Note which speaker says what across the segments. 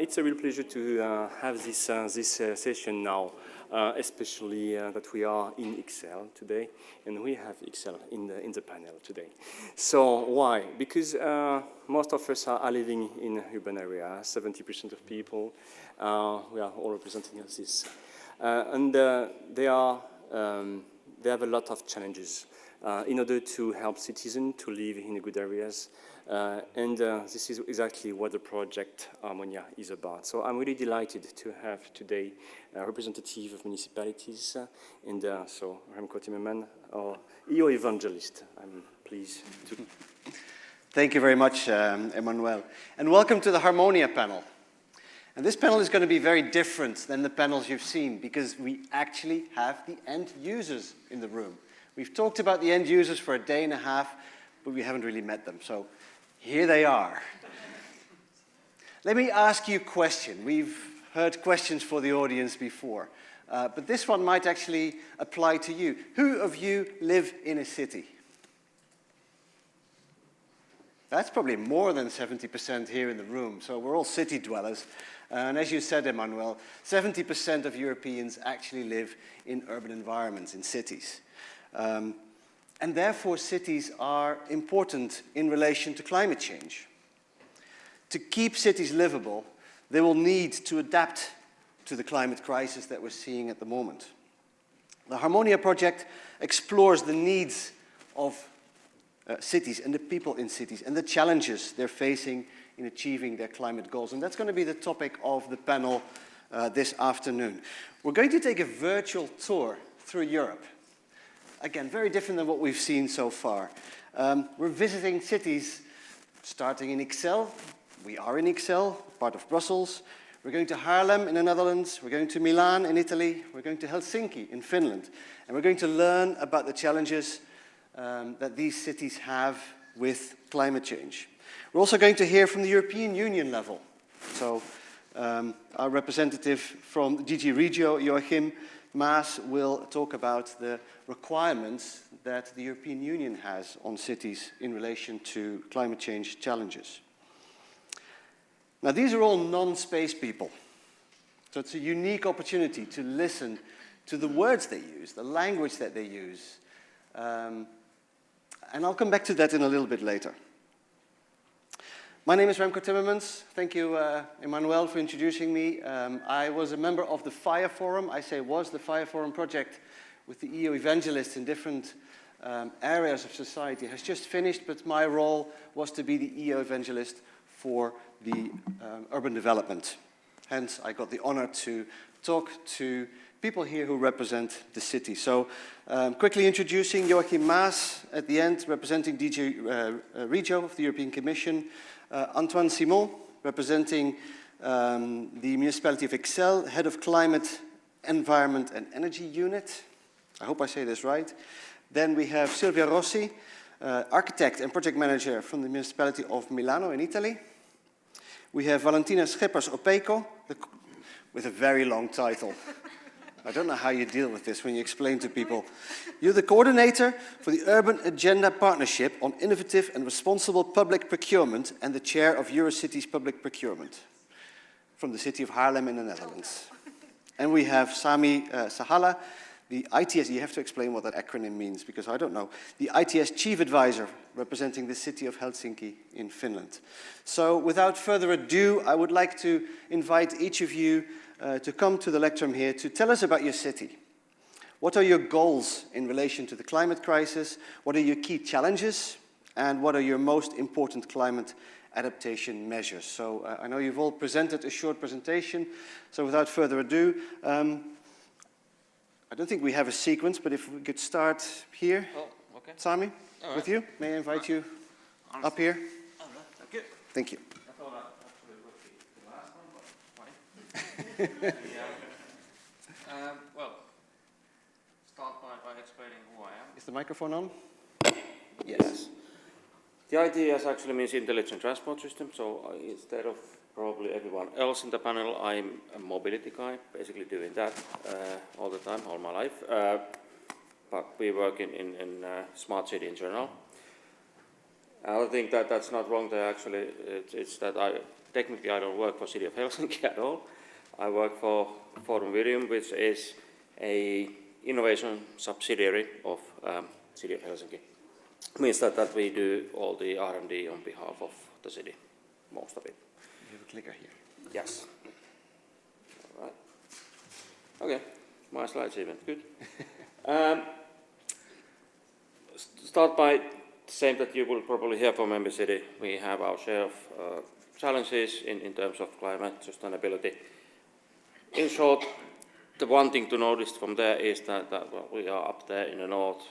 Speaker 1: It's a real pleasure to have this session now, especially that we are in Excel today, and we have Excel in the panel today. So why? Because most of us are living in urban areas, 70% of people. We are all representing this. And they have a lot of challenges in order to help citizens to live in good areas. And this is exactly what the project HARMONIA is about. So I'm really delighted to have today a representative of municipalities, and so Remco Timmerman, our EU evangelist. I'm pleased to...
Speaker 2: Thank you very much, Emmanuel. And welcome to the HARMONIA panel. And this panel is going to be very different than the panels you've seen, because we actually have the end users in the room. We've talked about the end users for a day and a half, but we haven't really met them. So here they are. Let me ask you a question. We've heard questions for the audience before, but this one might actually apply to you. Who of you live in a city? That's probably more than 70% here in the room, so we're all city dwellers. And as you said, Emmanuel, 70% of Europeans actually live in urban environments, in cities. And therefore, cities are important in relation to climate change. To keep cities livable, they will need to adapt to the climate crisis that we're seeing at the moment. The HARMONIA project explores the needs of cities and the people in cities and the challenges they're facing in achieving their climate goals. And that's going to be the topic of the panel this afternoon. We're going to take a virtual tour through Europe. Again, very different than what we've seen so far. We're visiting cities starting in Excel. We are in Excel, part of Brussels. We're going to Haarlem in the Netherlands. We're going to Milan in Italy. We're going to Helsinki in Finland. And we're going to learn about the challenges that these cities have with climate change. We're also going to hear from the European Union level. So our representative from DG Regio, Joachim Maas, will talk about the requirements that the European Union has on cities in relation to climate change challenges. Now, these are all non-space people. So it's a unique opportunity to listen to the words they use, the language that they use. And I'll come back to that in a little bit later. My name is Remco Timmermans. Thank you, Emmanuel, for introducing me. I was a member of the FIRE Forum. I say was the FIRE Forum project with the EU evangelists in different areas of society. It has just finished, but my role was to be the EU evangelist for the urban development. Hence, I got the honor to talk to people here who represent the city. So, quickly introducing Joachim Maas at the end, representing DG Regio of the European Commission. Antoine Simon, representing the municipality of Excel, head of Climate, Environment and Energy Unit. I hope I say this right. Then we have Silvia Rossi, architect and project manager from the municipality of Milano in Italy. We have Valentina Scheppers-Opeko, with a very long title. I don't know how you deal with this when you explain to people. You're the coordinator for the Urban Agenda Partnership on Innovative and Responsible Public Procurement and the chair of Eurocities Public Procurement from the city of Haarlem in the Netherlands. And we have Sami Sahala, the ITS, you have to explain what that acronym means because I don't know, the ITS Chief Advisor representing the city of Helsinki in Finland. So without further ado, I would like to invite each of you to come to the lectern here to tell us about your city. What are your goals in relation to the climate crisis? What are your key challenges? And what are your most important climate adaptation measures? So I know you've all presented a short presentation, so without further ado, I don't think we have a sequence, but if we could start here. Oh, okay. Sami, right. With you. May I invite you up here? All right. Okay. Thank you. I thought that actually would be the last one, but fine.
Speaker 3: Well, start by explaining who I am.
Speaker 2: Is the microphone on?
Speaker 3: Yes. The ITS actually means Intelligent Transport System, so instead of probably everyone else in the panel, I'm a mobility guy, basically doing that all the time, all my life. But we work in smart city in general. I think that that's not wrong there, actually. It's that technically I don't work for City of Helsinki at all. I work for Forum Virium, which is a innovation subsidiary of City of Helsinki. Means that we do all the R&D on behalf of the city, most of it.
Speaker 2: You have a clicker here.
Speaker 3: Yes. All right. Okay, my slides even, good. Start by saying that you will probably hear from Member City. We have our share of challenges in terms of climate sustainability. In short, the one thing to notice from there is that well, we are up there in the north.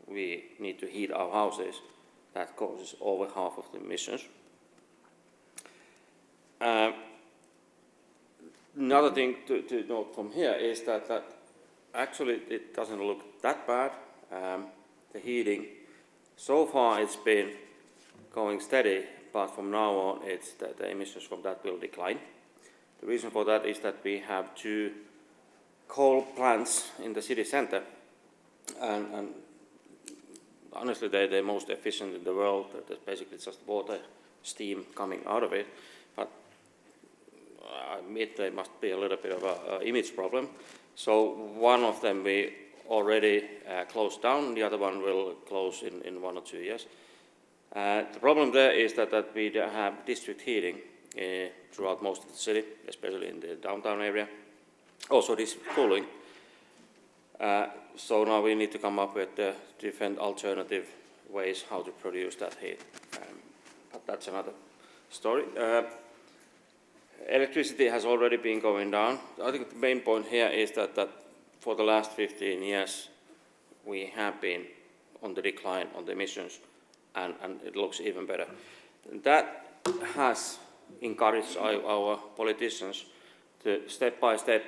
Speaker 3: We need to heat our houses. That causes over half of the emissions. Another thing to note from here is that actually it doesn't look that bad. The heating, so far it's been going steady, but from now on it's the emissions from that will decline. The reason for that is that we have 2 coal plants in the city center, and honestly they're the most efficient in the world. There's basically just water, steam coming out of it, but I admit there must be a little bit of an image problem. So one of them we already closed down, the other one will close in 1 or 2 years. The problem there is that we have district heating throughout most of the city, especially in the downtown area. Also district cooling. So now we need to come up with different alternative ways how to produce that heat. But that's another story. Electricity has already been going down. I think the main point here is that for the last 15 years, we have been on the decline on the emissions, and it looks even better. That has encouraged our politicians to step by step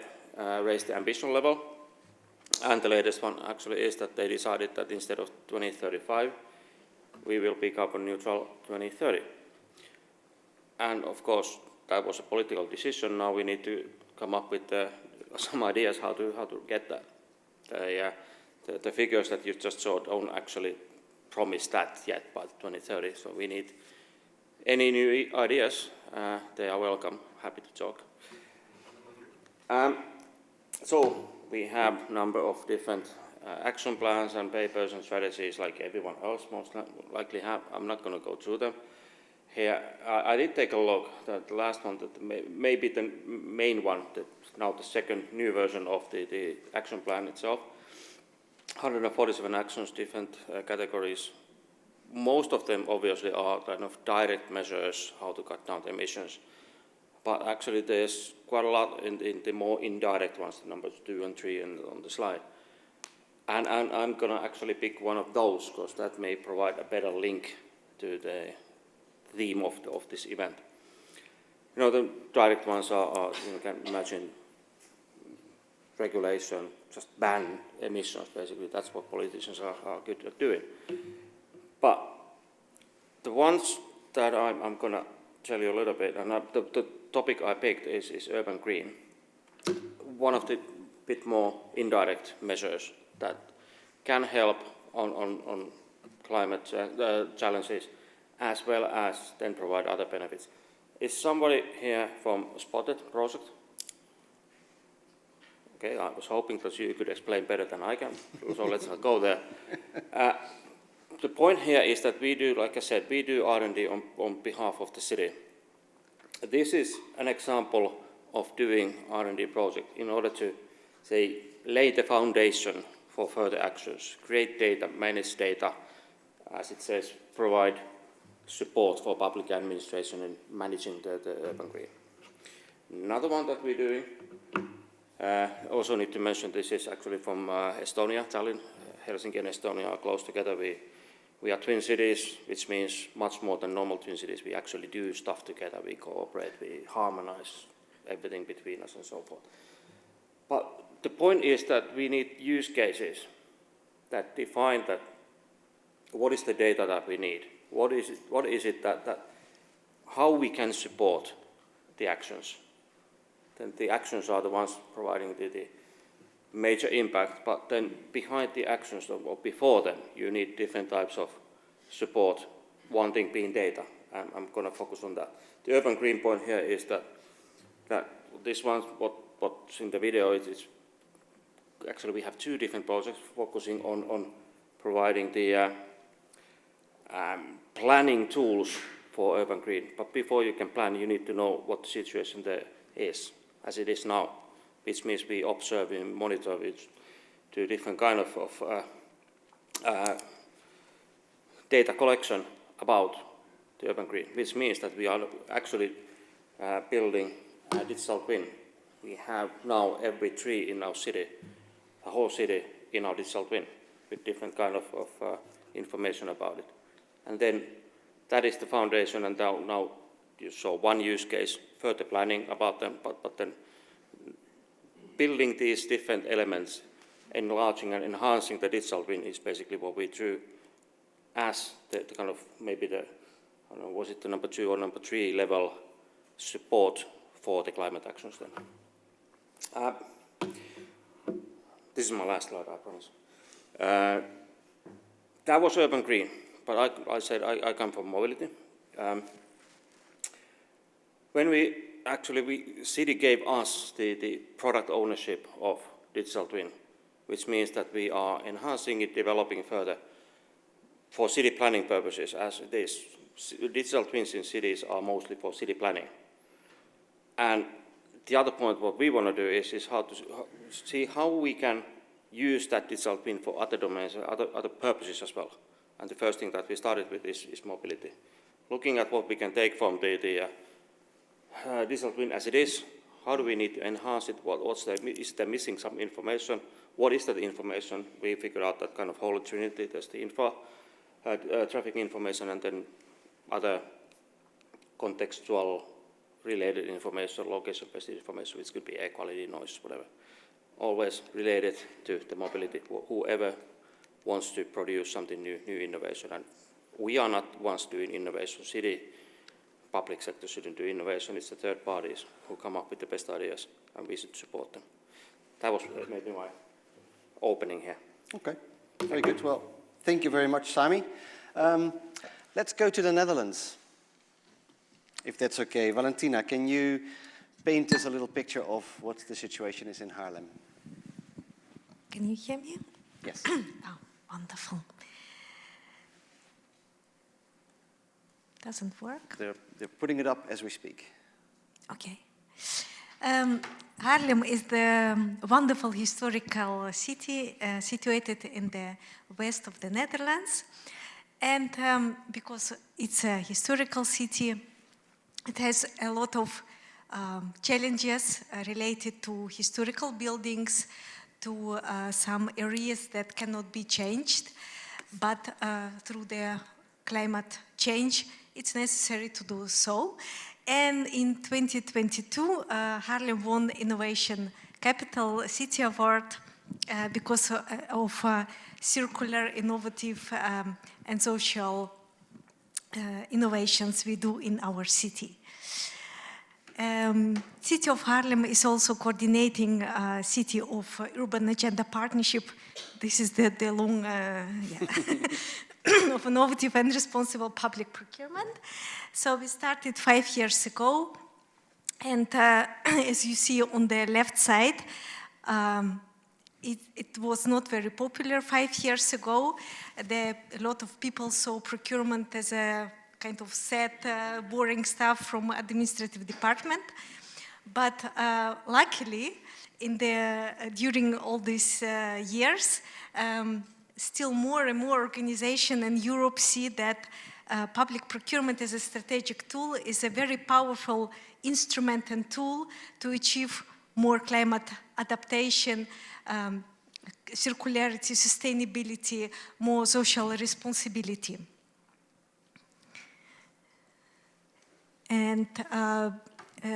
Speaker 3: raise the ambition level. And the latest one actually is that they decided that instead of 2035, we will be carbon neutral 2030. And of course, that was a political decision. Now we need to come up with some ideas how to get that. The figures that you just saw don't actually promise that yet by 2030. So we need any new ideas. They are welcome. Happy to talk. So we have a number of different action plans and papers and strategies like everyone else most likely have. I'm not going to go through them. Here, I did take a look. The last one, maybe the main one, now the second new version of the action plan itself. 147 actions, different categories. Most of them obviously are kind of direct measures how to cut down the emissions. But actually there's quite a lot in the more indirect ones, the numbers 2 and 3 on the slide. And I'm going to actually pick one of those because that may provide a better link to the theme of this event. You know, the direct ones are you can imagine, regulation, just ban emissions, basically. That's what politicians are good at doing. But the ones that I'm going to tell you a little bit, and the topic I picked is urban green. One of the bit more indirect measures that can help on climate challenges as well as then provide other benefits. Is somebody here from Spotted project? Okay, I was hoping that you could explain better than I can, so let's not go there. The point here is that we do, like I said, we do R&D on behalf of the city. This is an example of doing R&D project in order to, say, lay the foundation for further actions, create data, manage data, as it says, provide support for public administration in managing the urban green. Another one that we're doing, also need to mention this is actually from Estonia, Tallinn. Helsinki and Estonia are close together. We are twin cities, which means much more than normal twin cities. We actually do stuff together, we cooperate, we harmonize everything between us and so forth. But the point is that we need use cases that define that what is the data that we need, what is it that how we can support the actions. Then the actions are the ones providing the major impact, but then behind the actions or before them, you need different types of support, one thing being data. I'm going to focus on that. The urban green point here is that this one, what's in the video, is actually we have two different projects focusing on providing the planning tools for urban green. But before you can plan, you need to know what the situation there is, as it is now, which means we observe and monitor which to different kind of data collection about the urban green, which means that we are actually building a digital twin. We have now every tree in our city, the whole city in our digital twin, with different kind of information about it. And then that is the foundation, and now you saw one use case, further planning about them, but then building these different elements, enlarging and enhancing the digital twin is basically what we do as the kind of maybe the, I don't know, was it the number 2 or number 3 level support for the climate actions then. This is my last slide, I promise. That was urban green, but I said I come from mobility. When city gave us the product ownership of digital twin, which means that we are enhancing it, developing further for city planning purposes, as it is. Digital twins in cities are mostly for city planning. And the other point what we want to do is how to see how we can use that digital twin for other domains, other purposes as well. And the first thing that we started with is mobility. Looking at what we can take from the digital twin as it is, how do we need to enhance it, is there missing some information, what is that information? We figured out that kind of holy trinity, there's the traffic information and then other contextual related information, location-based information, which could be air quality, noise, whatever. Always related to the mobility, whoever wants to produce something new innovation. And we are not ones doing innovation. City, public sector shouldn't do innovation. It's the third parties who come up with the best ideas, and we should support them. That was maybe my opening here.
Speaker 2: Okay, very good. Well, thank you very much, Sami. Let's go to the Netherlands, if that's okay. Valentina, can you paint us a little picture of what the situation is in Haarlem?
Speaker 4: Can you hear me?
Speaker 2: Yes.
Speaker 4: Oh, wonderful. Doesn't work?
Speaker 2: They're putting it up as we speak.
Speaker 4: Okay. Haarlem is the wonderful historical city situated in the west of the Netherlands. And because it's a historical city, it has a lot of challenges related to historical buildings, to some areas that cannot be changed. But through the climate change, it's necessary to do so. And in 2022, Haarlem won Innovation Capital City Award because of circular, innovative, and social innovations we do in our city. City of Haarlem is also coordinating City of Urban Agenda Partnership. This is the long of innovative and responsible public procurement. So we started 5 years ago, and as you see on the left side, it was not very popular 5 years ago. A lot of people saw procurement as a kind of sad, boring stuff from administrative department. But luckily, during all these years, still more and more organizations in Europe see that public procurement as a strategic tool is a very powerful instrument and tool to achieve more climate adaptation, circularity, sustainability, more social responsibility. And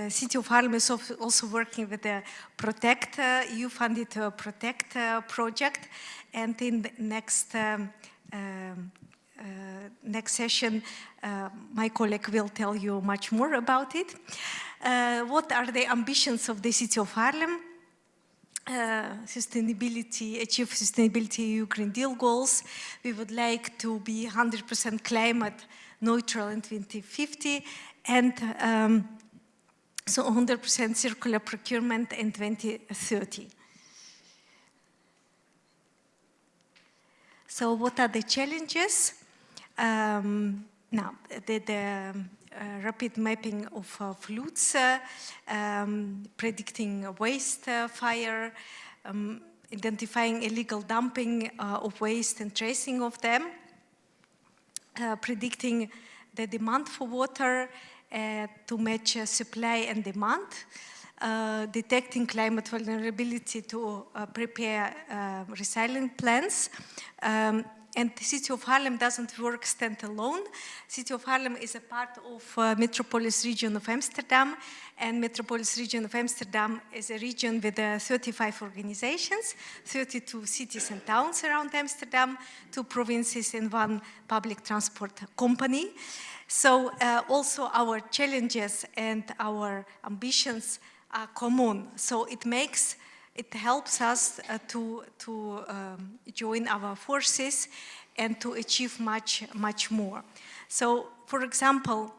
Speaker 4: City of Haarlem is also working with the Protect, EU-funded Protect project. And in the next session, my colleague will tell you much more about it. What are the ambitions of the City of Haarlem? Achieve sustainability EU Green Deal goals. We would like to be 100% climate neutral in 2050, and so 100% circular procurement in 2030. So what are the challenges? Now, the rapid mapping of floods, predicting waste fire, identifying illegal dumping of waste and tracing of them, predicting the demand for water to match supply and demand, detecting climate vulnerability to prepare resilient plans. And the City of Haarlem doesn't work standalone. City of Haarlem is a part of Metropolis region of Amsterdam, and Metropolis region of Amsterdam is a region with 35 organizations, 32 cities and towns around Amsterdam, 2 provinces and 1 public transport company. So also our challenges and our ambitions are common. So it helps us to join our forces and to achieve much more. So, for example,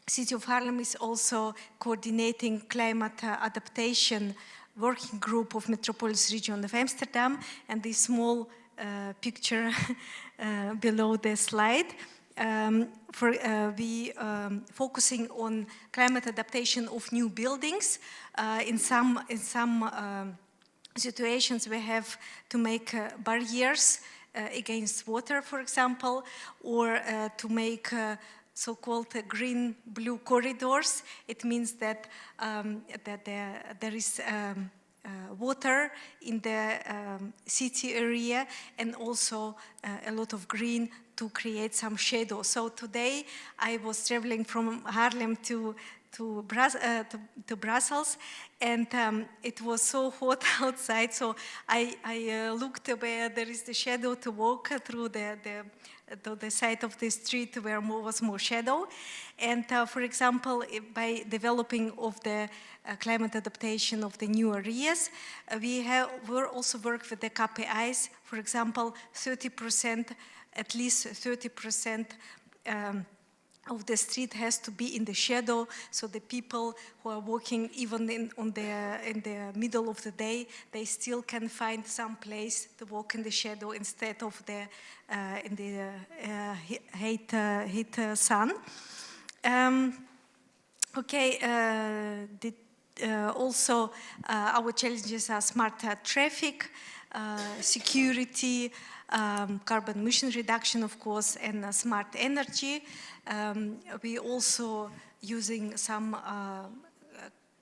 Speaker 4: City of Haarlem is also coordinating climate adaptation working group of Metropolis region of Amsterdam, and this small picture below the slide. We focusing on climate adaptation of new buildings. In some situations, we have to make barriers against water, for example, or to make so-called green-blue corridors. It means that, there is water in the city area and also a lot of green to create some shadow. So today I was traveling from Haarlem to Brussels, and it was so hot outside, so I looked where there is the shadow to walk through the side of the street where was more shadow. And for example, by developing of the climate adaptation of the new areas, we also work with the KPIs. For example, 30%, at least 30% of the street has to be in the shadow, so the people who are walking even in the middle of the day, they still can find some place to walk in the shadow instead of in the heat sun. Also, our challenges are smart traffic, security, carbon emission reduction, of course, and smart energy. We also using some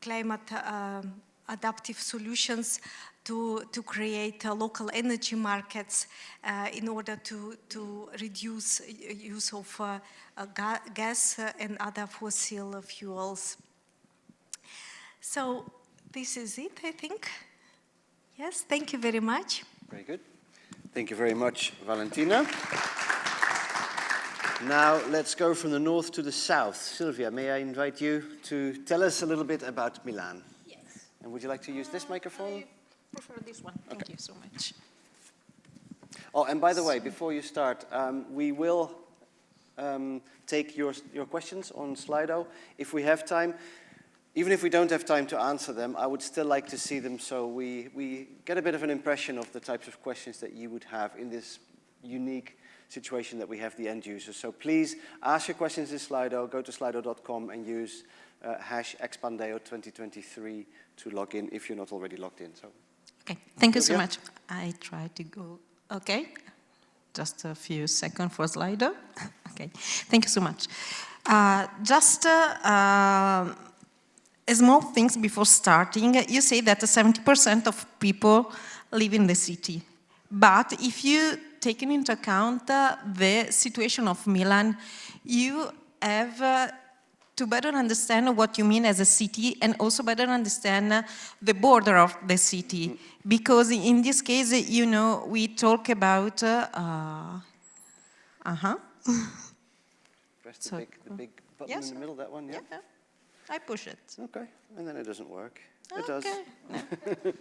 Speaker 4: climate adaptive solutions to create local energy markets in order to reduce use of gas and other fossil fuels. So this is it, I think. Yes, thank you very much.
Speaker 2: Very good. Thank you very much, Valentina. Now let's go from the north to the south. Sylvia, may I invite you to tell us a little bit about Milan?
Speaker 5: Yes.
Speaker 2: And would you like to use this microphone?
Speaker 5: I prefer this one. Thank you so much.
Speaker 2: Oh, and by the way, before you start, we will take your questions on Slido if we have time. Even if we don't have time to answer them, I would still like to see them so we get a bit of an impression of the types of questions that you would have in this unique situation that we have the end users. So please ask your questions in Slido, go to slido.com and use #Expandeo 2023 to log in if you're not already logged in. So,
Speaker 5: okay, thank you so much. I try to go, okay. Just a few seconds for Slido. Okay, thank you so much. Just small things before starting. You say that 70% of people live in the city. But if you take into account the situation of Milan, you have to better understand what you mean as a city and also better understand the border of the city. Because in this case, you know, we talk about...
Speaker 2: Press the big button in the middle, that one, yeah?
Speaker 5: Yeah. I push it.
Speaker 2: Okay, and then it doesn't work. It
Speaker 5: okay.
Speaker 2: does.
Speaker 5: No.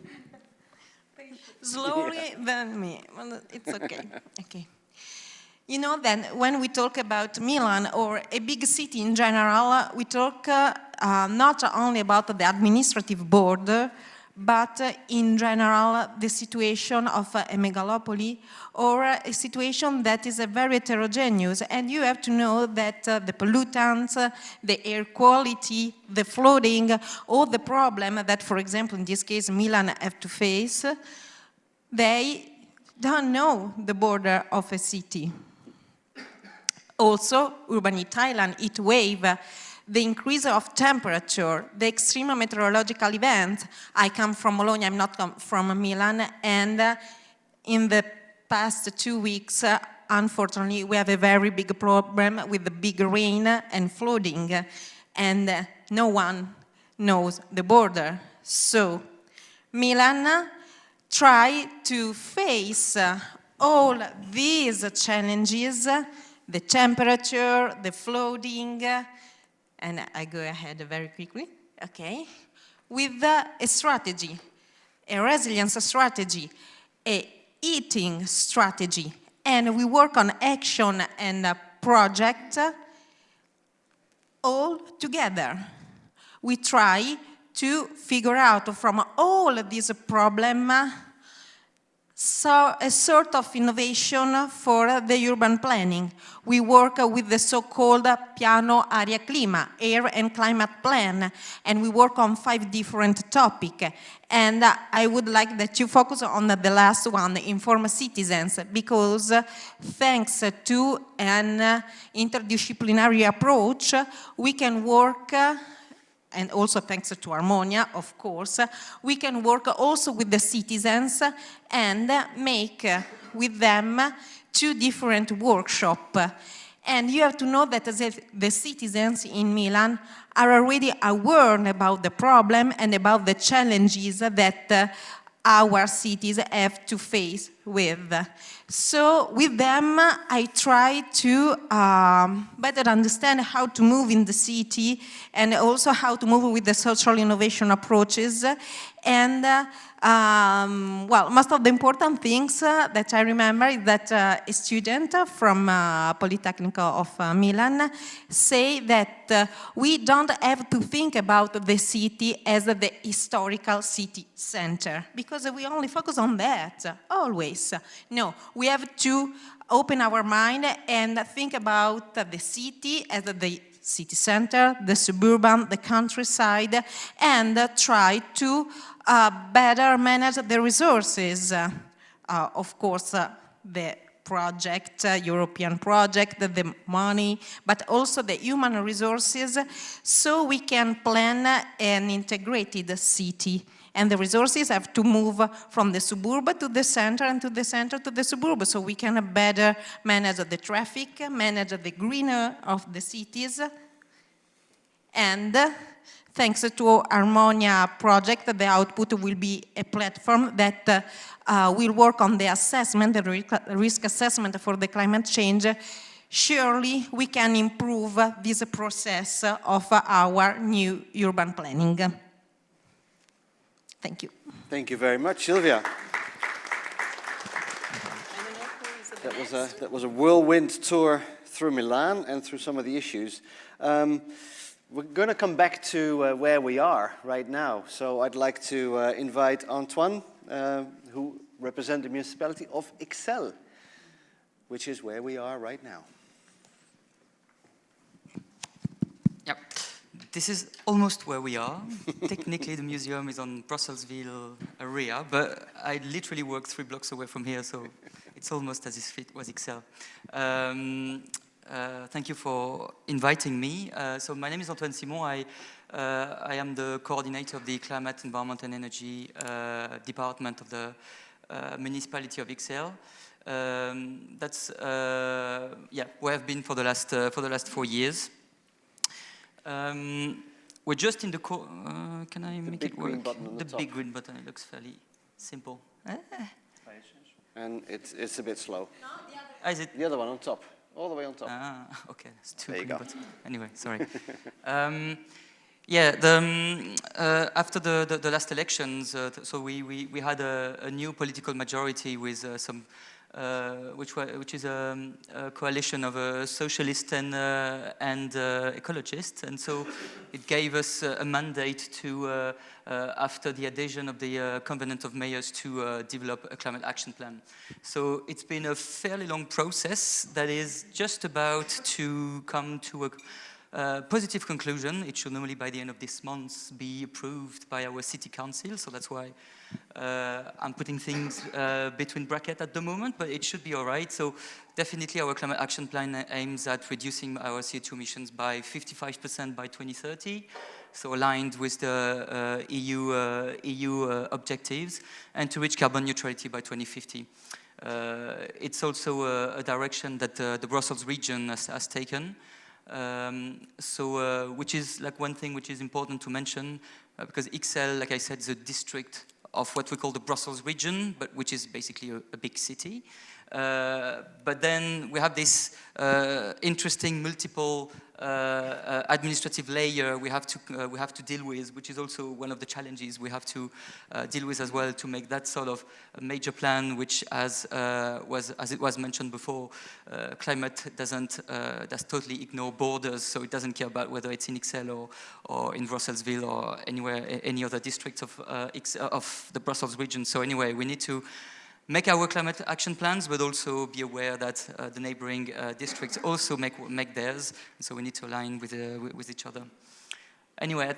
Speaker 5: Slowly than me. Well, it's okay. Okay. You know that when we talk about Milan or a big city in general, we talk not only about the administrative border, but in general the situation of a megalopoly or a situation that is very heterogeneous. And you have to know that the pollutants, the air quality, the flooding, all the problem that, for example, in this case, Milan have to face, they don't know the border of a city. Also, urban heat island, heat wave, the increase of temperature, the extreme meteorological event. I come from Bologna, I'm not from Milan, and in the past 2 weeks, unfortunately, we have a very big problem with the big rain and flooding, and no one knows the border. So, Milan try to face all these challenges, the temperature, the flooding, and I go ahead very quickly, okay, with a strategy, a resilience strategy, a eating strategy, and we work on action and a project all together. We try to figure out from all of these problems so a sort of innovation for the urban planning. We work with the so-called Piano Aria Clima, Air and Climate Plan, and we work on 5 different topics. And I would like that you focus on the last one, inform citizens, because thanks to an interdisciplinary approach, we can work and also thanks to HARMONIA, of course, we can work also with the citizens and make with them 2 different workshops. And you have to know that the citizens in Milan are already aware about the problem and about the challenges that our cities have to face with. So with them, I try to better understand how to move in the city and also how to move with the social innovation approaches. And well, most of the important things that I remember is that a student from Polytechnic of Milan say that we don't have to think about the city as the historical city center, because we only focus on that, always. No, we have to open our mind and think about the city as the city center, the suburban, the countryside, and try to better manage the resources. Of course, the project, European project, the money, but also the human resources, so we can plan an integrated city. And the resources have to move from the suburb to the center and to the center to the suburb, so we can better manage the traffic, manage the greener of the cities. And thanks to HARMONIA project, the output will be a platform that will work on the assessment, the risk assessment for the climate change. Surely we can improve this process of our new urban planning. Thank you.
Speaker 2: Thank you very much, Silvia. That was a whirlwind tour through Milan and through some of the issues. We're going to come back to where we are right now. So I'd like to invite Antoine, who represents the municipality of Ixelles, which is where we are right now.
Speaker 6: Yep. This is almost where we are. Technically, the museum is on Brusselsville area, but I literally work 3 blocks away from here, so it's almost as if it was Ixelles. Thank you for inviting me. So my name is Antoine Simon. I am the coordinator of the Climate, Environment and Energy department of the municipality of Ixelles. That's where I've been for the last 4 years. We're just in the can I make it work? The big green button. It looks fairly simple.
Speaker 2: And it's a bit slow.
Speaker 6: No, is it?
Speaker 2: The other one on top. All the way on top.
Speaker 6: Ah, okay. It's 2
Speaker 2: there you
Speaker 6: green
Speaker 2: go.
Speaker 6: buttons. Anyway, sorry. After the last elections, so we had a new political majority with some which is a coalition of socialists and ecologists. And so it gave us a mandate to, after the adhesion of the Covenant of Mayors, to develop a climate action plan. So it's been a fairly long process that is just about to come to a positive conclusion. It should normally by the end of this month be approved by our city council, so that's why I'm putting things between brackets at the moment, but it should be all right. So definitely our climate action plan aims at reducing our CO2 emissions by 55% by 2030, so aligned with the EU objectives, and to reach carbon neutrality by 2050. It's also a direction that the Brussels region has taken. Which is like one thing which is important to mention, because Ixelles, like I said, is a district of what we call the Brussels region, but which is basically a big city. But then we have this interesting multiple administrative layer we have to deal with, which is also one of the challenges we have to deal with as well, to make that sort of a major plan, which as it was mentioned before, climate does totally ignore borders, so it doesn't care about whether it's in Ixelles or in Brusselsville or anywhere, any other district of the Brussels region. So anyway, we need to make our climate action plans, but also be aware that the neighboring districts also make theirs, and so we need to align with each other. Anyway,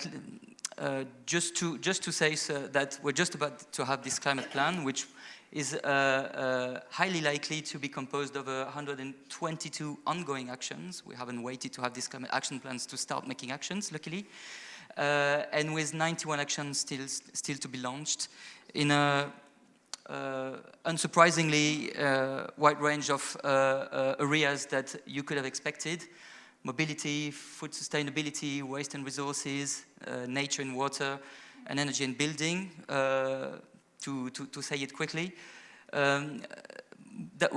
Speaker 6: just to say that we're just about to have this climate plan, which is highly likely to be composed of 122 ongoing actions. We haven't waited to have these climate action plans to start making actions, luckily, and with 91 actions still to be launched in a unsurprisingly wide range of areas that you could have expected: mobility, food sustainability, waste and resources, nature and water, and energy and building, to say it quickly. That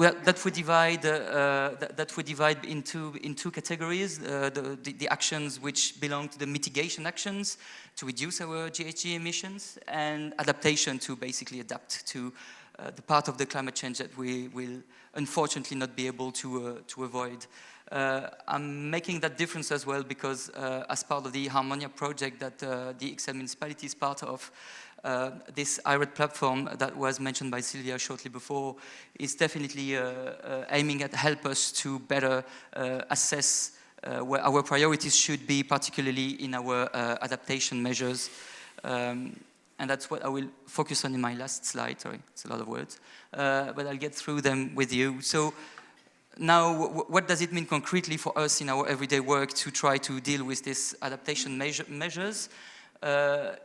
Speaker 6: we divide in two categories: the actions which belong to the mitigation actions to reduce our GHG emissions, and adaptation, to basically adapt to the part of the climate change that we will unfortunately not be able to avoid. I'm making that difference as well because as part of the HARMONIA project that the Ixelles municipality is part of, this IRED platform that was mentioned by Sylvia shortly before is definitely aiming at help us to better assess where our priorities should be, particularly in our adaptation measures. And that's what I will focus on in my last slide. Sorry, it's a lot of words, but I'll get through them with you. So now, what does it mean concretely for us in our everyday work to try to deal with these adaptation measures?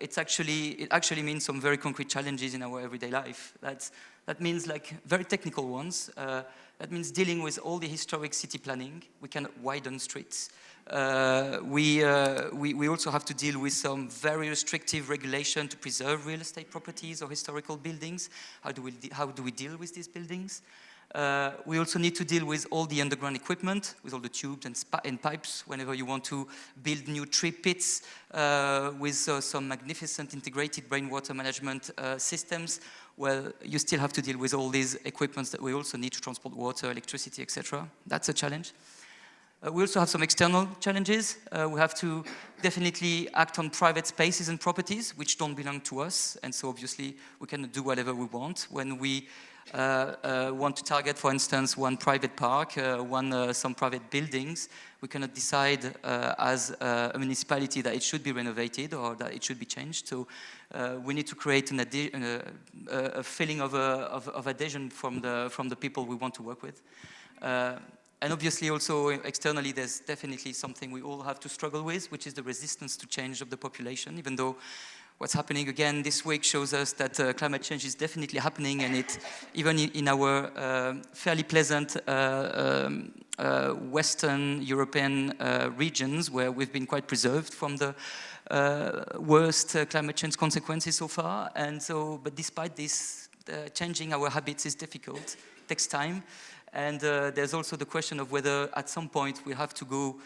Speaker 6: It actually means some very concrete challenges in our everyday life. That means like very technical ones. That means dealing with all the historic city planning. We cannot widen streets. We also have to deal with some very restrictive regulation to preserve real estate properties or historical buildings. How do we deal with these buildings? We also need to deal with all the underground equipment, with all the tubes and pipes, whenever you want to build new tree pits with some magnificent integrated rainwater management systems. Well, you still have to deal with all these equipments that we also need to transport water, electricity, etc. That's a challenge. We also have some external challenges. We have to definitely act on private spaces and properties which don't belong to us, and so obviously we cannot do whatever we want. When we want to target, for instance, one private park, some private buildings, we cannot decide as a municipality that it should be renovated or that it should be changed. So we need to create a feeling of adhesion from the people we want to work with. And obviously also externally, there's definitely something we all have to struggle with, which is the resistance to change of the population, even though what's happening again this week shows us that climate change is definitely happening, and it, even in our fairly pleasant Western European regions, where we've been quite preserved from the worst climate change consequences so far. And so, but despite this, changing our habits is difficult, it takes time. And there's also the question of whether at some point we have to go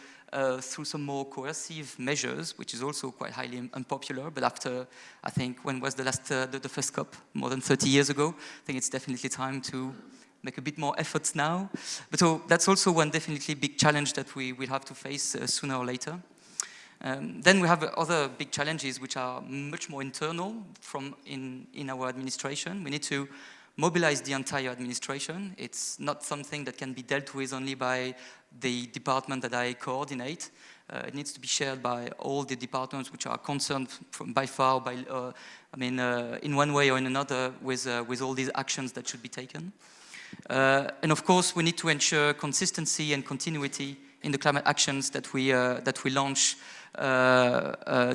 Speaker 6: through some more coercive measures, which is also quite highly unpopular. But after, I think, when was the first COP? More than 30 years ago. I think it's definitely time to make a bit more efforts now. But so that's also one definitely big challenge that we will have to face sooner or later. Then we have other big challenges which are much more internal in our administration. We need to mobilize the entire administration. It's not something that can be dealt with only by the department that I coordinate. It needs to be shared by all the departments which are concerned by far, in one way or in another with all these actions that should be taken. And of course, we need to ensure consistency and continuity in the climate actions that we launch,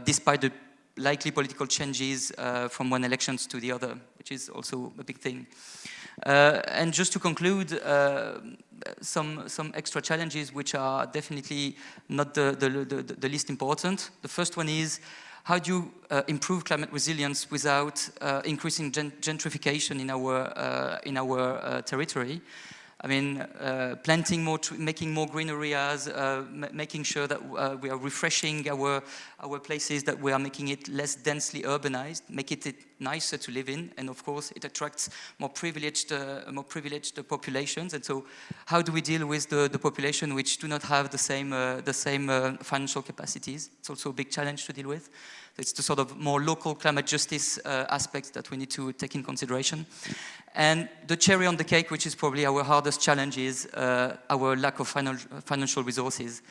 Speaker 6: despite the likely political changes from one election to the other, which is also a big thing. And just to conclude, some extra challenges which are definitely not the least important. The first one is, how do you improve climate resilience without increasing gentrification in our territory? I mean, planting more, making more green areas, making sure that we are refreshing our places, that we are making it less densely urbanized, make it nicer to live in, and of course it attracts more privileged populations. And so, how do we deal with the population which do not have the same financial capacities? It's also a big challenge to deal with. It's the sort of more local climate justice aspects that we need to take in consideration. And the cherry on the cake, which is probably our hardest challenge, is our lack of financial resources.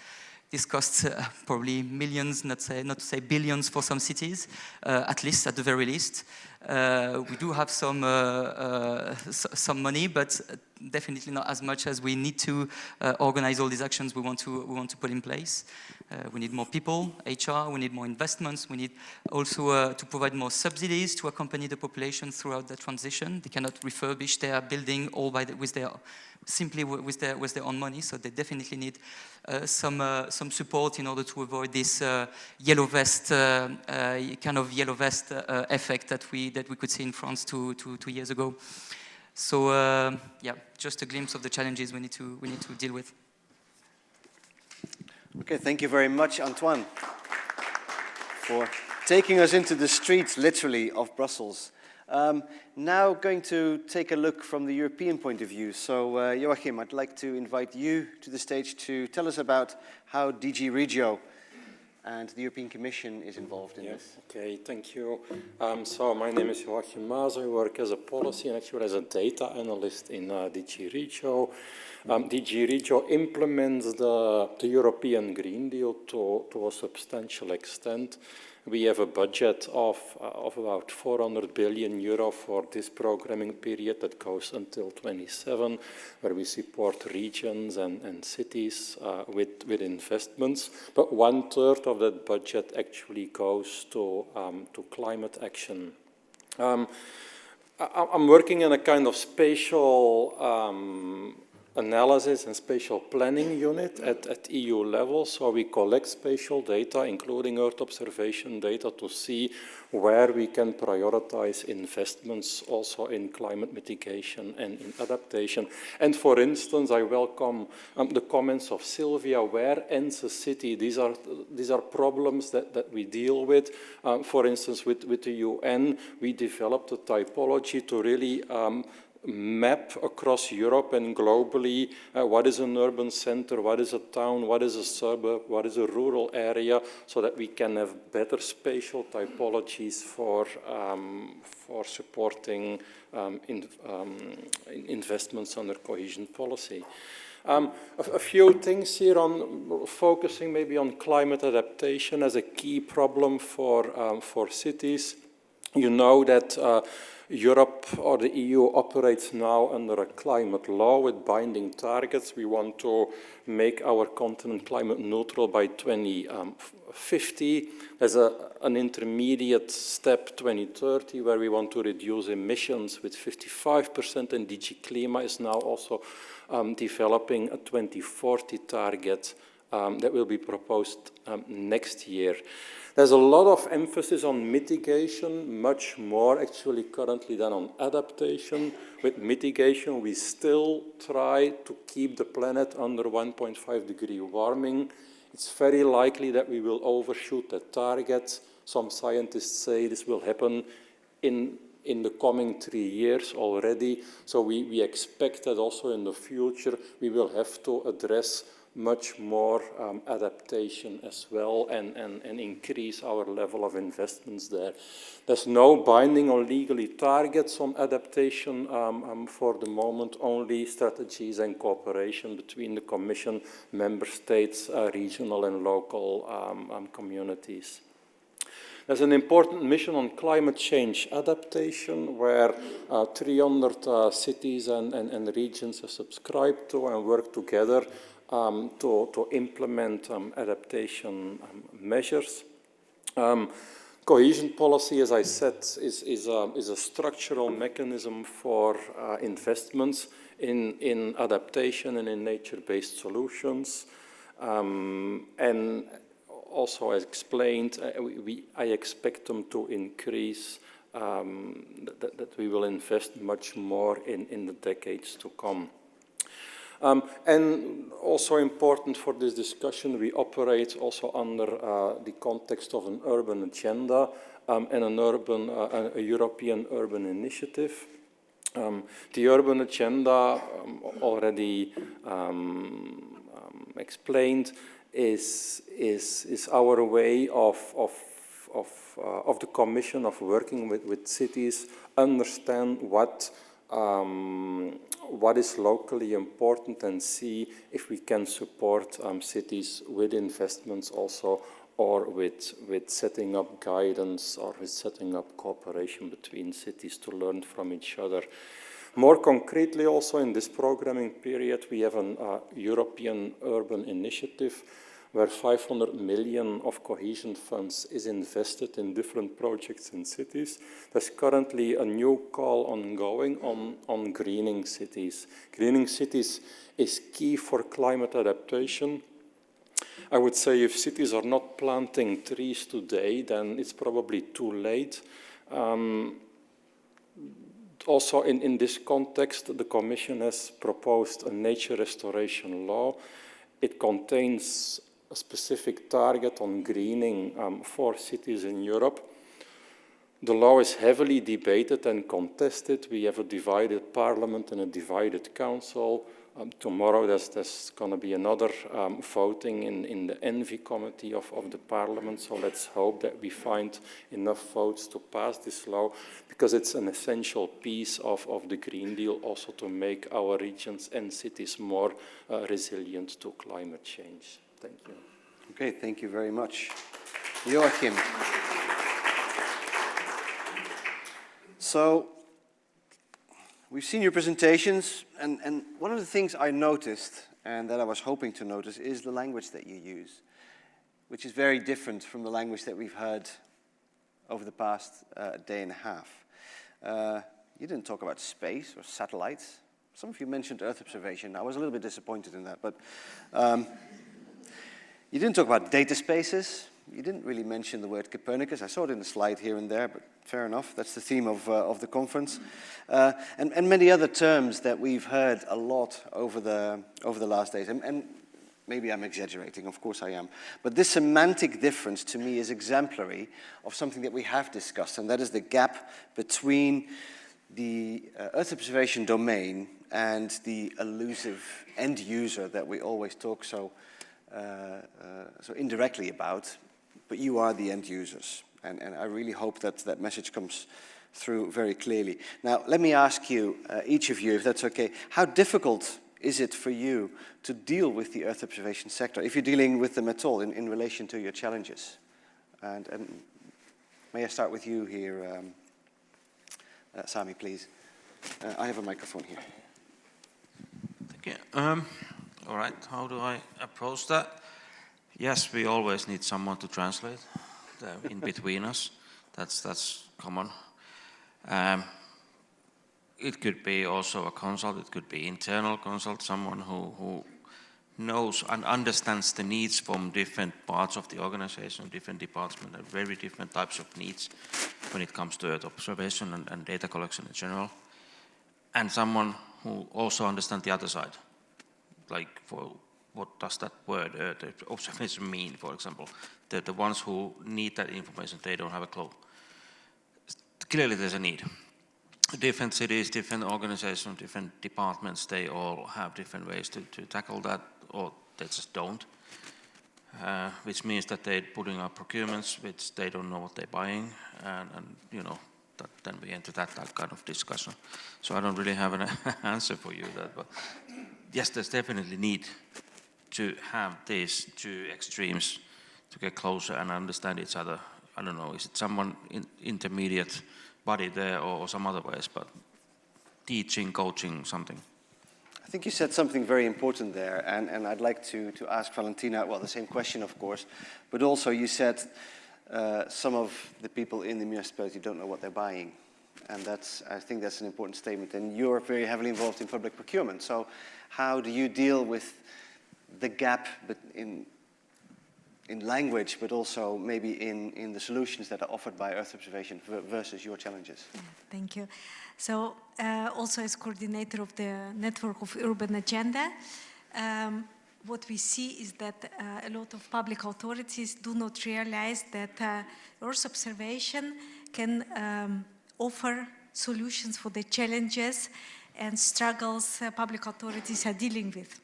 Speaker 6: This costs probably millions, not to say billions for some cities, at least, at the very least. We do have some money, but definitely not as much as we need to organize all these actions we want to put in place. We need more people, HR, we need more investments, we need also to provide more subsidies to accompany the population throughout the transition. They cannot refurbish their building all with their own money, so they definitely need some support in order to avoid this yellow vest effect that we could see in France two years ago. So yeah, just a glimpse of the challenges we need to deal with.
Speaker 2: Okay, thank you very much, Antoine, for taking us into the streets, literally, of Brussels. Now going to take a look from the European point of view. So Joachim, I'd like to invite you to the stage to tell us about how DG Regio and the European Commission is involved in this.
Speaker 7: Okay, thank you. So my name is Joachim Maas. I work as a policy and actually as a data analyst in DG Regio. DG Regio implements the European Green Deal to a substantial extent. We have a budget of about 400 billion euro for this programming period that goes until 27, where we support regions and cities with investments. But 1/3 of that budget actually goes to climate action. I'm working in a kind of spatial analysis and spatial planning unit at EU level. So we collect spatial data, including Earth observation data, to see where we can prioritize investments also in climate mitigation and in adaptation. And for instance, I welcome the comments of Sylvia, where ends a city? These are problems that we deal with. For instance, with the UN, we developed a typology to really map across Europe and globally what is an urban center, what is a town, what is a suburb, what is a rural area, so that we can have better spatial typologies for supporting investments under cohesion policy. A few things here on focusing maybe on climate adaptation as a key problem for cities. You know that Europe or the EU operates now under a climate law with binding targets. We want to make our continent climate neutral by 2050. There's an intermediate step, 2030, where we want to reduce emissions with 55%, and DG Klima is now also developing a 2040 target that will be proposed next year. There's a lot of emphasis on mitigation, much more actually currently than on adaptation. With mitigation, we still try to keep the planet under 1.5 degree warming. It's very likely that we will overshoot that target. Some scientists say this will happen in in the coming 3 years already. So we expect that also in the future we will have to address much more adaptation as well and increase our level of investments there. There's no binding or legally targets on adaptation for the moment, only strategies and cooperation between the Commission, member states, regional and local communities. There's an important mission on climate change adaptation where 300 cities and regions have subscribed to and work together to implement adaptation measures. Cohesion policy, as I said, is a structural mechanism for investments in adaptation and in nature-based solutions. And also, as explained, I expect them to increase, that we will invest much more in the decades to come. And also important for this discussion, we operate also under the context of an urban agenda and a European urban initiative. The urban agenda, already explained, is our way of the Commission of working with cities, understand what is locally important and see if we can support cities with investments also, or with setting up guidance, or with setting up cooperation between cities to learn from each other. More concretely also in this programming period, we have a European urban initiative where 500 million of cohesion funds is invested in different projects in cities. There's currently a new call ongoing on greening cities. Greening cities is key for climate adaptation. I would say if cities are not planting trees today, then it's probably too late. Also in this context, the Commission has proposed a nature restoration law. It contains a specific target on greening for cities in Europe. The law is heavily debated and contested. We have a divided parliament and a divided council. Tomorrow there's going to be another voting in the Envy committee of the parliament, so let's hope that we find enough votes to pass this law, because it's an essential piece of the Green Deal also to make our regions and cities more resilient to climate change. Thank you.
Speaker 2: Okay, thank you very much. Joachim. So, we've seen your presentations, and one of the things I noticed, and that I was hoping to notice, is the language that you use, which is very different from the language that we've heard over the past day and a half. You didn't talk about space or satellites. Some of you mentioned Earth observation. I was a little bit disappointed in that, but you didn't talk about data spaces. You didn't really mention the word Copernicus. I saw it in the slide here and there, but fair enough. That's the theme of the conference. And many other terms that we've heard a lot over the last days. And maybe I'm exaggerating, of course I am. But this semantic difference to me is exemplary of something that we have discussed, and that is the gap between the Earth observation domain and the elusive end user that we always talk so indirectly about. But you are the end users, and I really hope that that message comes through very clearly. Now, let me ask you, each of you, if that's okay, how difficult is it for you to deal with the Earth observation sector, if you're dealing with them at all in relation to your challenges? And may I start with you here, Sami, please. I have a microphone here.
Speaker 8: Thank you. All right, how do I approach that? Yes, we always need someone to translate in between us. That's common. It could be also a consult. It could be internal consult, someone who knows and understands the needs from different parts of the organization, different departments, and very different types of needs when it comes to Earth observation and data collection in general. And someone who also understands the other side, like for what does that word Earth observation mean, for example. The ones who need that information, they don't have a clue. Clearly there's a need. different cities, different organizations, different departments, they all have different ways to tackle that, or they just don't. Which means that they're putting up procurements which they don't know what they're buying, and you know, then we enter that kind of discussion. So I don't really have an answer for you that, but yes, there's definitely need to have these two extremes to get closer and understand each other. I don't know, is it someone intermediate body there or some other ways, but teaching, coaching, something.
Speaker 2: I think you said something very important there, and I'd like to ask Valentina, well, the same question, of course, but also you said some of the people in the municipality don't know what they're buying, and I think that's an important statement, and you're very heavily involved in public procurement, so how do you deal with the gap in language, but also maybe in the solutions that are offered by Earth observation versus your challenges?
Speaker 4: Yeah, thank you. So also as coordinator of the Network of Urban Agenda, what we see is that a lot of public authorities do not realize that Earth observation can offer solutions for the challenges and struggles public authorities are dealing with.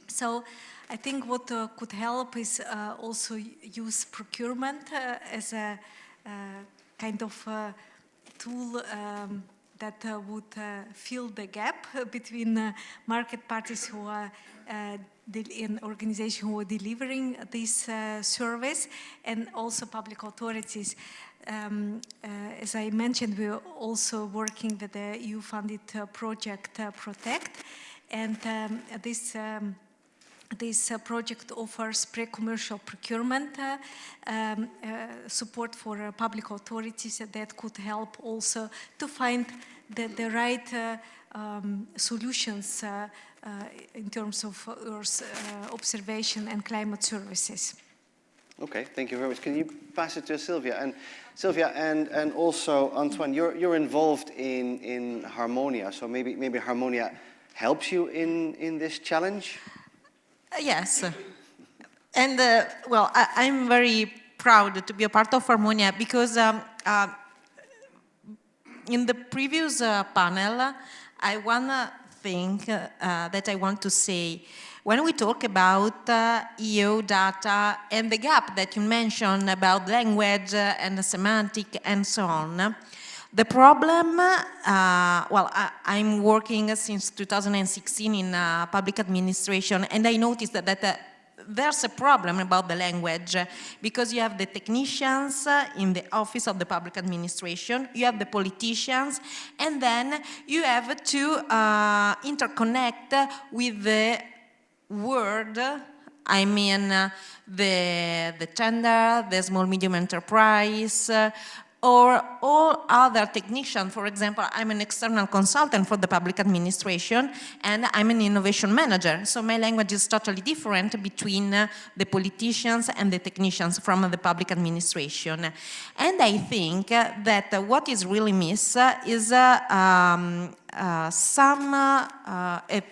Speaker 4: So I think what could help is also use procurement as a kind of tool that would fill the gap between market parties who are in organizations who are delivering this service and also public authorities. As I mentioned, we're also working with the EU-funded project Protect, and this project offers pre-commercial procurement support for public authorities that could help also to find the right solutions in terms of Earth observation and climate services.
Speaker 2: Okay, thank you very much. Can you pass it to Sylvia? And Sylvia and also Antoine, you're involved in HARMONIA, so maybe HARMONIA helps you in this challenge?
Speaker 5: Yes. And, well, I'm very proud to be a part of HARMONIA because in the previous panel, one thing that I want to say, when we talk about EU data and the gap that you mentioned about language and the semantic and so on, the problem, well, I'm working since 2016 in public administration, and I noticed that there's a problem about the language because you have the technicians in the office of the public administration, you have the politicians, and then you have to interconnect with the word, I mean the tender, the small medium enterprise, or all other technicians. For example, I'm an external consultant for the public administration and I'm an innovation manager. So my language is totally different between the politicians and the technicians from the public administration. And I think that what is really missed is some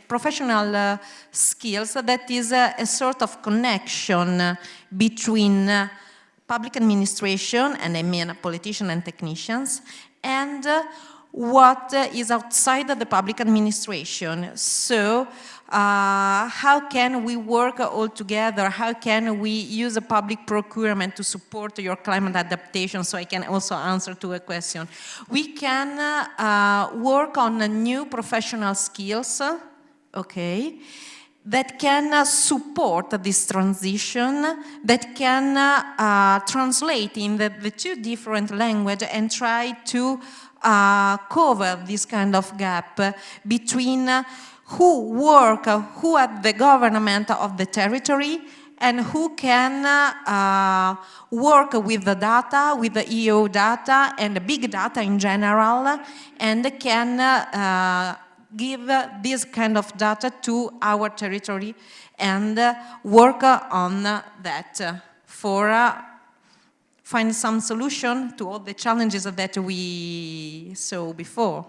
Speaker 5: professional skills that is a sort of connection between public administration, and I mean politicians and technicians, and what is outside of the public administration. So how can we work all together? How can we use a public procurement to support your climate adaptation? So I can also answer to a question. We can work on new professional skills, okay, that can support this transition, that can translate in the two different languages and try to cover this kind of gap between who at the government of the territory and who can work with the data, with the EU data and the big data in general, and can give this kind of data to our territory and work on that for find some solution to all the challenges that we saw before.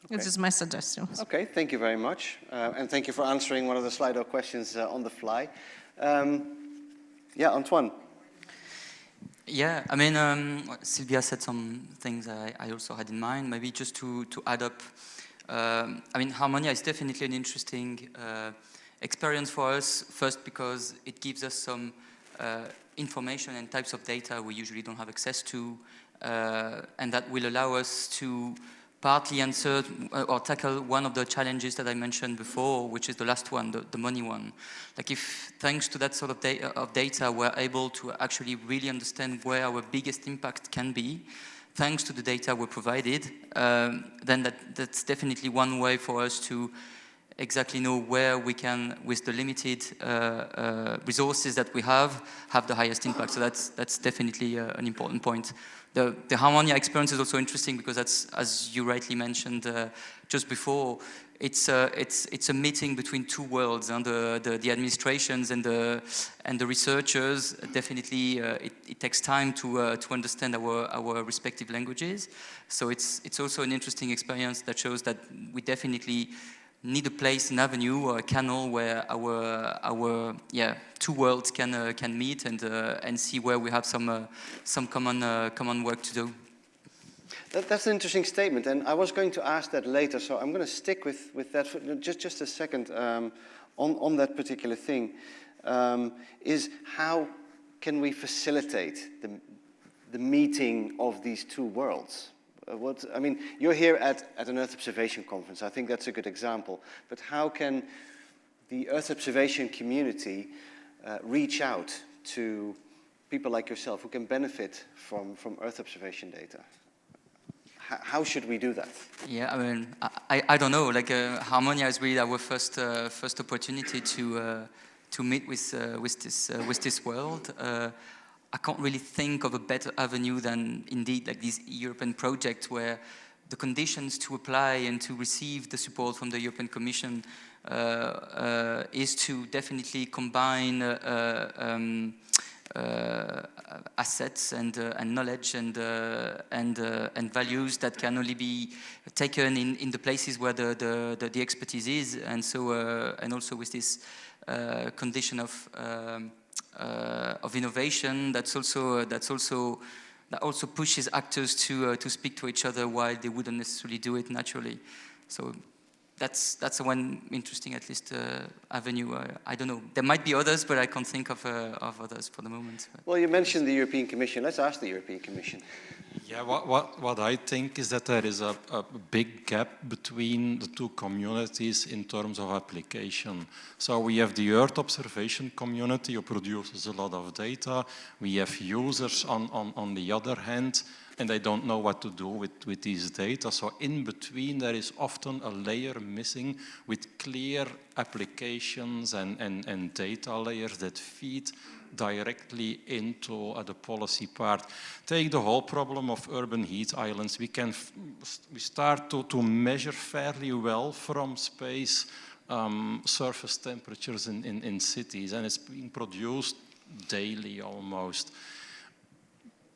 Speaker 5: Okay. This is my suggestion.
Speaker 2: Okay, thank you very much. And thank you for answering one of the Slido questions on the fly. Yeah, Antoine.
Speaker 6: Yeah, I mean, Sylvia said some things I also had in mind. Maybe just to add up, I mean, Harmonia is definitely an interesting experience for us. First, because it gives us some information and types of data we usually don't have access to, and that will allow us to partly answer or tackle one of the challenges that I mentioned before, which is the last one, the money one. Like if, thanks to that sort of data, we're able to actually really understand where our biggest impact can be, thanks to the data we're provided, then that's definitely one way for us to exactly know where we can, with the limited resources that we have the highest impact. So that's definitely an important point. The Harmonia experience is also interesting because that's, as you rightly mentioned just before, it's a meeting between two worlds, and the administrations and the researchers. Definitely, it takes time to understand our respective languages. So it's also an interesting experience that shows that we definitely need a place, an avenue, or a canal where our two worlds can meet and see where we have some common work to do.
Speaker 2: That's an interesting statement, and I was going to ask that later, so I'm going to stick with that for just a second on that particular thing. Is how can we facilitate the meeting of these two worlds? I mean, you're here at an Earth observation conference. I think that's a good example. But how can the Earth observation community reach out to people like yourself who can benefit from Earth observation data? How should we do that?
Speaker 6: Yeah, I mean, I don't know. Like Harmonia is really our first opportunity to meet with this world. I can't really think of a better avenue than indeed like this European project, where the conditions to apply and to receive the support from the European Commission is to definitely combine assets and knowledge and values that can only be taken in the places where the expertise is, and so and also with this condition of innovation that also pushes actors to speak to each other while they wouldn't necessarily do it naturally. So that's one interesting, at least, avenue. I don't know. There might be others, but I can't think of others for the moment.
Speaker 2: Well, you mentioned the European Commission. Let's ask the European Commission.
Speaker 7: Yeah, what I think is that there is a big gap between the two communities in terms of application. So we have the Earth observation community who produces a lot of data. We have users on the other hand, and they don't know what to do with these data. So in between there is often a layer missing with clear applications and data layers that feed directly into the policy part. Take the whole problem of urban heat islands. We start to measure fairly well from space surface temperatures in cities, and it's being produced daily almost.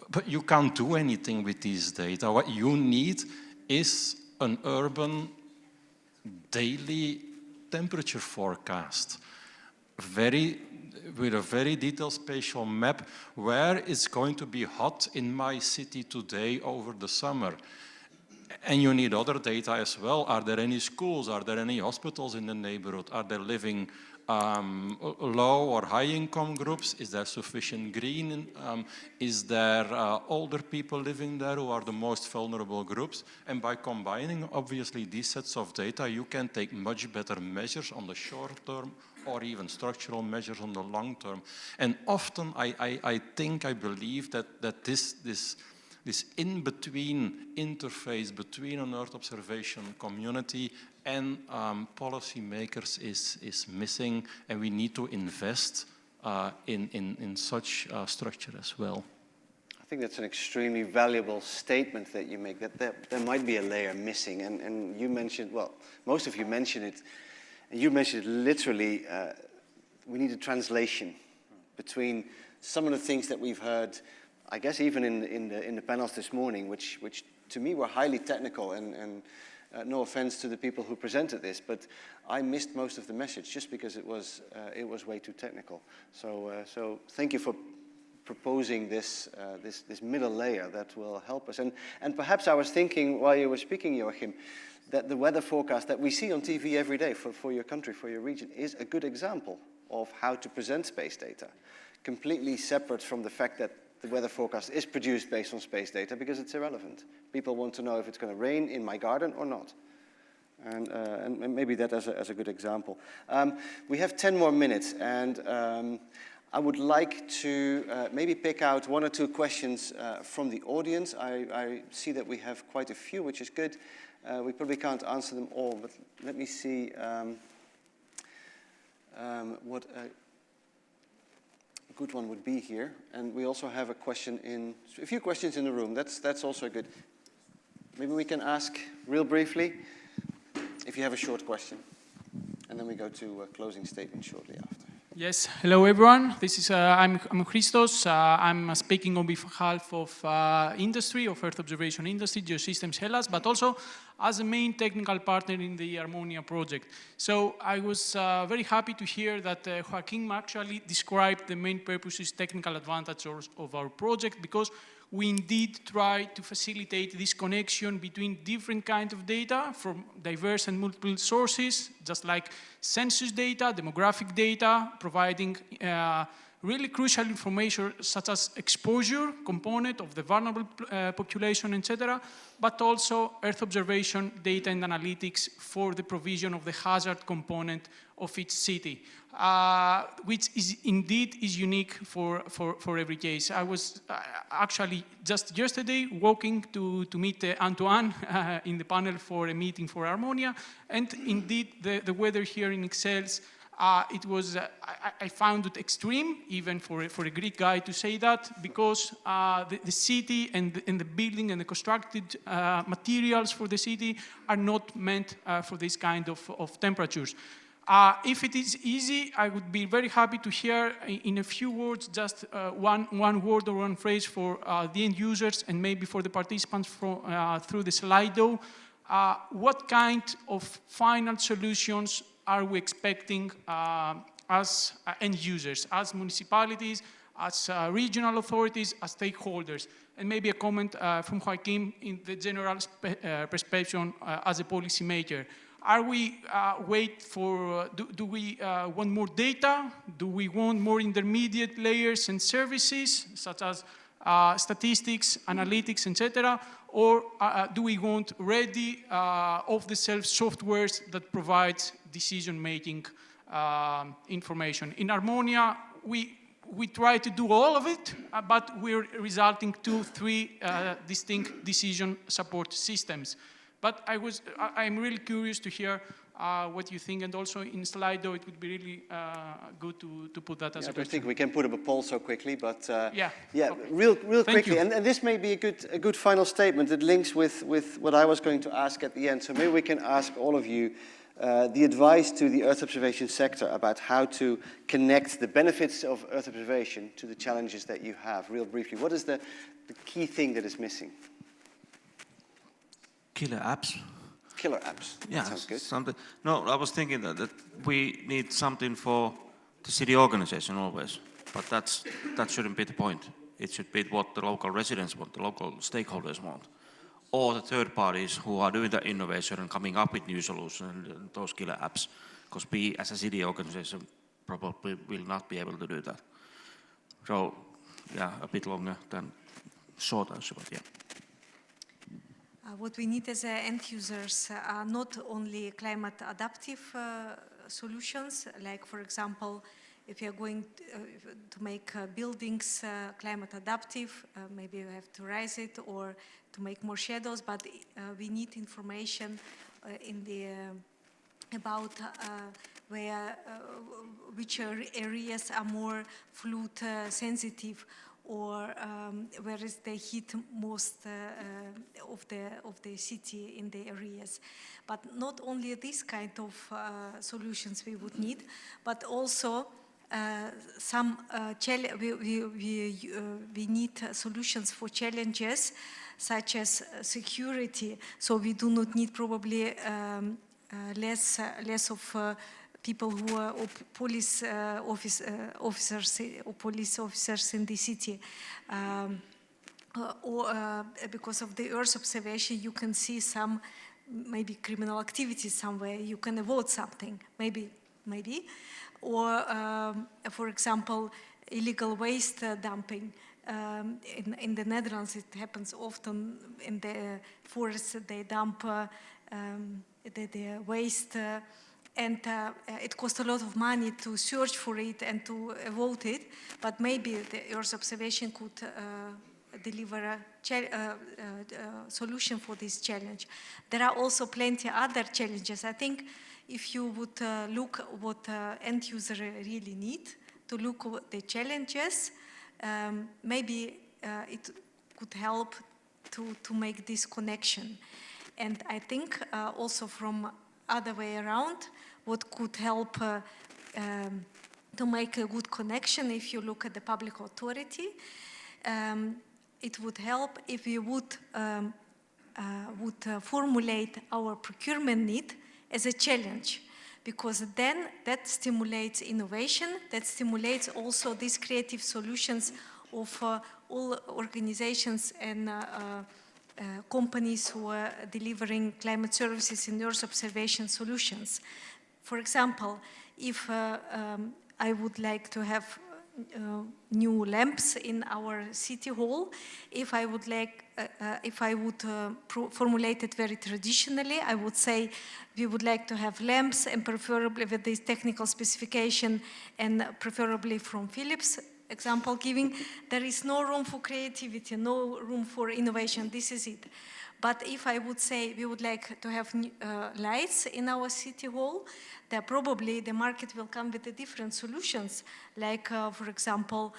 Speaker 7: But you can't do anything with these data. What you need is an urban daily temperature forecast. With a very detailed spatial map where it's going to be hot in my city today over the summer. And you need other data as well. Are there any schools? Are there any hospitals in the neighborhood? Are there living low or high income groups? Is there sufficient green? Is there older people living there who are the most vulnerable groups? And by combining, obviously, these sets of data, you can take much better measures on the short term or even structural measures on the long term. And often I believe that this in-between interface between an Earth observation community and policymakers is missing, and we need to invest in such structure as well.
Speaker 2: I think that's an extremely valuable statement that you make, that there might be a layer missing. And you mentioned, well, most of you mentioned it, and you mentioned it literally, we need a translation between some of the things that we've heard, I guess even in the panels this morning, which to me were highly technical, and no offense to the people who presented this, but I missed most of the message just because it was way too technical. So thank you for proposing this middle layer that will help us. And perhaps I was thinking while you were speaking, Joachim, that the weather forecast that we see on TV every day for your country, for your region, is a good example of how to present space data, completely separate from the fact that the weather forecast is produced based on space data, because it's irrelevant. People want to know if it's going to rain in my garden or not. And maybe that as a good example. We have 10 more minutes, and I would like to maybe pick out 1 or 2 questions from the audience. I see that we have quite a few, which is good. We probably can't answer them all, but let me see what a good one would be here. And we also have a few questions in the room. That's also good. Maybe we can ask real briefly, if you have a short question, and then we go to a closing statement shortly after.
Speaker 9: Yes, hello everyone. This is I'm Christos. I'm speaking on behalf of industry, of Earth observation industry, Geosystems Hellas, but also as a main technical partner in the HARMONIA project. So I was very happy to hear that Joachim actually described the main purposes, technical advantages of our project, because we indeed try to facilitate this connection between different kinds of data from diverse and multiple sources, just like census data, demographic data, providing really crucial information such as exposure component of the vulnerable population, etc., but also Earth observation data and analytics for the provision of the hazard component of each city, which is indeed unique for every case. I was actually just yesterday walking to meet Antoine in the panel for a meeting for HARMONIA, and indeed the weather here in Ixelles, it was, I found it extreme, even for a Greek guy to say that, because the city and the building and the constructed materials for the city are not meant for this kind of temperatures. If it is easy, I would be very happy to hear in a few words, just one word or one phrase for the end users and maybe for the participants through the Slido. What kind of final solutions are we expecting as end users, as municipalities, as regional authorities, as stakeholders? And maybe a comment from Joachim in the general perspective as a policymaker. Are we do we want more data? Do we want more intermediate layers and services, such as statistics, analytics, etc.? Or do we want ready, off-the-shelf softwares that provides decision-making information? In HARMONIA, we try to do all of it, but we're resulting 2-3 distinct decision support systems. But I'm really curious to hear what you think, and also in Slido, it would be really good to put that as a question.
Speaker 2: I don't think we can put up a poll so quickly, but
Speaker 9: yeah,
Speaker 2: real quickly.
Speaker 9: You.
Speaker 2: And this may be a good final statement. It links with what I was going to ask at the end. So maybe we can ask all of you the advice to the Earth observation sector about how to connect the benefits of Earth observation to the challenges that you have. Real briefly, what is the key thing that is missing?
Speaker 8: Killer apps.
Speaker 2: Killer apps.
Speaker 8: Yeah,
Speaker 2: that sounds good.
Speaker 8: Something. No, I was thinking that we need something for the city organization always, but that shouldn't be the point. It should be what the local residents want, the local stakeholders want, or the third parties who are doing the innovation and coming up with new solutions, and those killer apps. Because we, as a city organization, probably will not be able to do that. So, yeah, a bit longer than short answer, but yeah.
Speaker 4: What we need as end users are not only climate adaptive solutions, like, for example, if you're going to make buildings climate adaptive, maybe you have to raise it or to make more shadows, but we need information about which areas are more flood sensitive, or where is the heat most of the city in the areas. But not only this kind of solutions we would need, but also we need solutions for challenges such as security. So we do not need probably less of people who are police officers or police officers in the city. Because of the Earth observation, you can see some maybe criminal activity somewhere. You can avoid something, maybe. Or, for example, illegal waste dumping. In the Netherlands, it happens often in the forests. They dump the waste, and it costs a lot of money to search for it and to avoid it. But maybe the Earth observation could deliver a solution for this challenge. There are also plenty other challenges. I think if you would look what end user really need, to look at the challenges, maybe it could help to make this connection. And I think also from other way around, what could help to make a good connection, if you look at the public authority, it would help if we would formulate our procurement need as a challenge, because then that stimulates innovation, that stimulates also these creative solutions of all organizations and companies who are delivering climate services in Earth observation solutions. For example, if I would like to have new lamps in our city hall, if I would formulate it very traditionally, I would say we would like to have lamps, and preferably with this technical specification, and preferably from Philips. Example giving, there is no room for creativity, no room for innovation. This is it. But if I would say we would like to have lights in our city hall, then probably the market will come with the different solutions. Like, for example,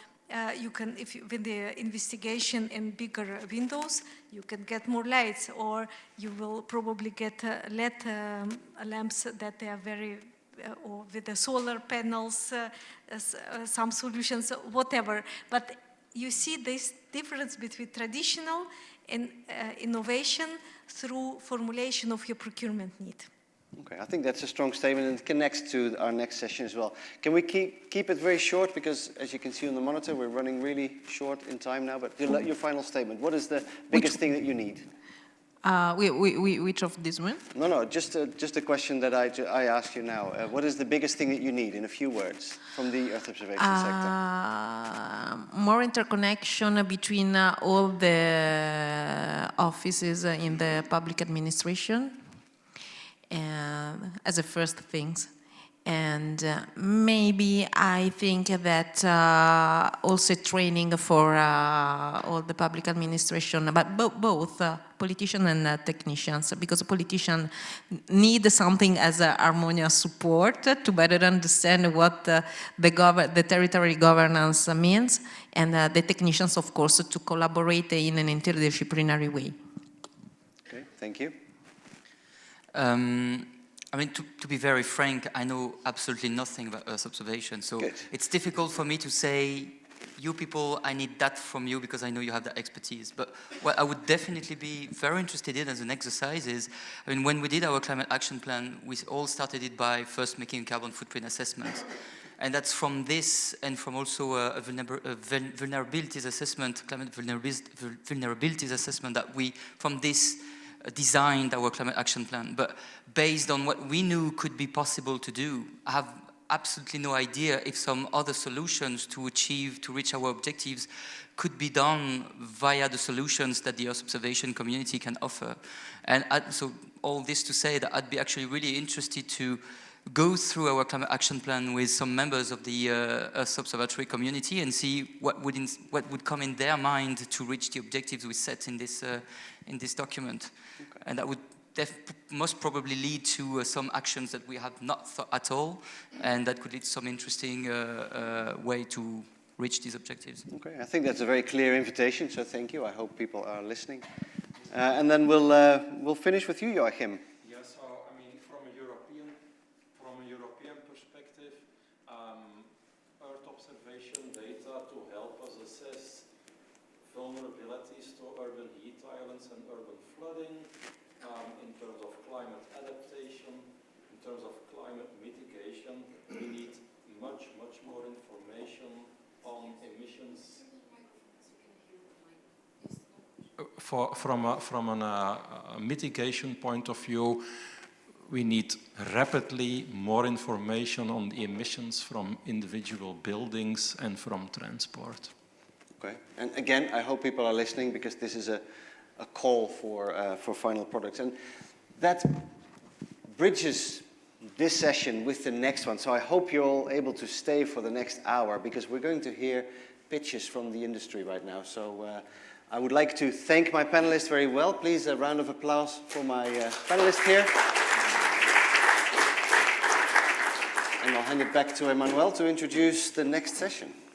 Speaker 4: you can, with the investigation in bigger windows, you can get more lights, or you will probably get LED lamps that they are very, or with the solar panels, some solutions, whatever. But you see this difference between traditional and innovation through formulation of your procurement need.
Speaker 2: Okay, I think that's a strong statement, and it connects to our next session as well. Can we keep it very short, because as you can see on the monitor, we're running really short in time now, but your final statement. What is the biggest thing that you need?
Speaker 5: Which of these one?
Speaker 2: No, just a question that I asked you now. What is the biggest thing that you need, in a few words, from the Earth observation sector?
Speaker 5: More interconnection between all the offices in the public administration, as a first things. And maybe I think that also training for all the public administration, but both politicians and technicians, because politicians need something as a HARMONIA support to better understand what the territory governance means, and the technicians, of course, to collaborate in an interdisciplinary way.
Speaker 2: Okay, thank you.
Speaker 6: I mean, to be very frank, I know absolutely nothing about Earth observation, so
Speaker 2: Good.
Speaker 6: It's difficult for me to say, you people, I need that from you because I know you have that expertise. But what I would definitely be very interested in as an exercise is, I mean, when we did our climate action plan, we all started it by first making a carbon footprint assessment. And that's from this, and from also a vulnerabilities assessment, climate vulnerabilities assessment, that we, from this, designed our climate action plan. But based on what we knew could be possible to do, I have absolutely no idea if some other solutions to reach our objectives could be done via the solutions that the Earth observation community can offer. And so all this to say that I'd be actually really interested to go through our climate action plan with some members of the Earth observatory community and see what would come in their mind to reach the objectives we set in this document. Okay. And that would most probably lead to some actions that we have not thought at all, and that could lead to some interesting way to reach these objectives.
Speaker 2: Okay, I think that's a very clear invitation, so thank you. I hope people are listening. And then we'll finish with you, Joachim.
Speaker 7: Yes, so I mean, from a European perspective, Earth observation data to help us assess vulnerabilities to urban heat islands and urban flooding, in terms of climate adaptation, in terms of climate mitigation, adaptation, we need much more information on emissions. From a mitigation point of view, we need rapidly more information on the emissions from individual buildings and from transport.
Speaker 2: Okay, and again, I hope people are listening because this is a call for final products. And that bridges this session with the next one. So I hope you're all able to stay for the next hour because we're going to hear pitches from the industry right now. So I would like to thank my panelists very well. Please, a round of applause for my panelists here. And I'll hand it back to Emmanuel to introduce the next session.